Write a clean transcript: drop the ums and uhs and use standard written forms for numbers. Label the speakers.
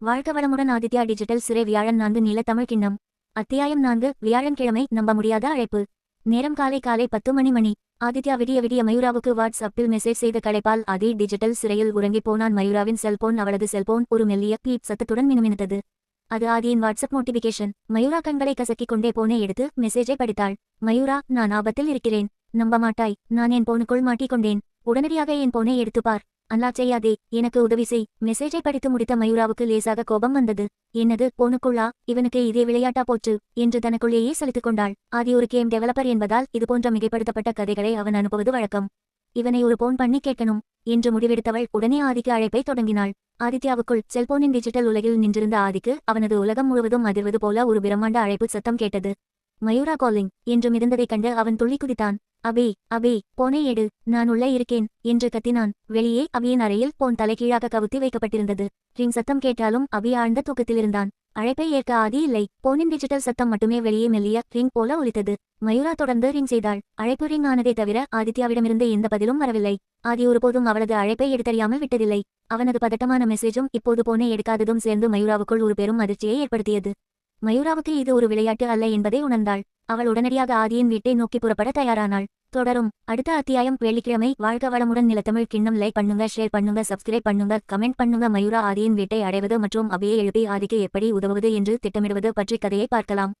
Speaker 1: வாழ்க வளமுடன் ஆதித்யா டிஜிட்டல் சிறை வியாழன் 4 நீல தமிழ் கிண்ணம். அத்தியாயம் 4 வியாழன்கிழமை நம்ப முடியாத அழைப்பு. நேரம் காலை 10 மணி. ஆதித்யா விடிய விடிய மயூராவுக்கு வாட்ஸ்அப்பில் மெசேஜ் செய்த களைப்பால் ஆதி டிஜிட்டல் சிறையில் உறங்கிப் போனான். மயூராவின் செல்போன், அவளது செல்போன் ஒரு மெல்லிய பீப் சத்தத்துடன் மினுமினுத்தது. அது ஆதியின் வாட்ஸ்அப் நோட்டிபிகேஷன். மயூரா கண்களை கசக்கிக் கொண்டே போனை எடுத்து மெசேஜை படித்தாள். மயூரா, நான் ஆபத்தில் இருக்கிறேன். நம்ப மாட்டாய், நான் என் போனுக்குள் மாட்டிக்கொண்டேன். உடனடியாக என் போனை எடுத்துப்பார். அல்லா செய்யாதே, எனக்கு உதவி செய். மெசேஜை படித்து முடித்த மயூராவுக்கு லேசாக கோபம் வந்தது. என்னது, போனுக்குள்ளா? இவனுக்கு இதே விளையாட்டா போச்சு என்று தனக்குள்ளேயே சலித்துக் கொண்டாள். ஆதி ஒரு கேம் டெவலப்பர் என்பதால் இதுபோன்ற மிகைப்படுத்தப்பட்ட கதைகளை அவன் அனுப்புவது வழக்கம். இவனை ஒரு போன் பண்ணி கேட்கணும் என்று முடிவெடுத்தவள் உடனே ஆதிக்கு அழைப்பை தொடங்கினாள். ஆதித்யாவுக்குள் செல்போனின் டிஜிட்டல் உலகில் நின்றிருந்த ஆதிக்கு அவனது உலகம் முழுவதும் அதிர்வது போல ஒரு பிரம்மாண்ட அழைப்பு சத்தம் கேட்டது. மயூரா காலிங் என்று மிதந்ததைக் கண்டு அவன் துள்ளி குதித்தான். அபே, போனை எடு, நான் உள்ள இருக்கேன் என்று கத்தினான். வெளியே அபியின் அறையில் போன் தலைகீழாக கவுத்தி வைக்கப்பட்டிருந்தது. ரிங் சத்தம் கேட்டாலும் அபி ஆழ்ந்த தூக்கத்திலிருந்தான். அழைப்பை ஏற்க ஆதி இல்லை. போனின் டிஜிட்டல் சத்தம் மட்டுமே வெளியே மெல்லிய ரிங் போல ஒலித்தது. மயூரா தொடர்ந்து ரிங் செய்தாள். அழைப்பு ரிங் ஆனதை தவிர ஆதித்யாவிடமிருந்து எந்த பதிலும் வரவில்லை. ஆதி ஒருபோதும் அவளது அழைப்பை எடுத்தறியாமல் விட்டதில்லை. அவனது பதட்டமான மெசேஜும் இப்போது போனை எடுக்காததும் சேர்ந்து மயூராவுக்குள் ஒரு பெரும் அதிர்ச்சியை ஏற்படுத்தியது. மயூராவுக்கு இது ஒரு விளையாட்டு அல்ல என்பதை உணர்ந்தாள். அவள் உடனடியாக ஆதியின் வீட்டை நோக்கி புறப்பட தயாரானாள். தொடரும் அடுத்த அத்தியாயம் வெள்ளிக்கிழமை. வாழ்க வளமுடன் நிலத்தமிழ் கிண்ணம். லைக் பண்ணுங்க, ஷேர் பண்ணுங்க, சப்ஸ்கிரைப் பண்ணுங்க, கமெண்ட் பண்ணுங்க. மயூரா ஆதியின் வீட்டை அடைவது மற்றும் அபியை எழுப்பி ஆதிக்கு எப்படி உதவுவது என்று திட்டமிடுவது பற்றி கதையை பார்க்கலாம்.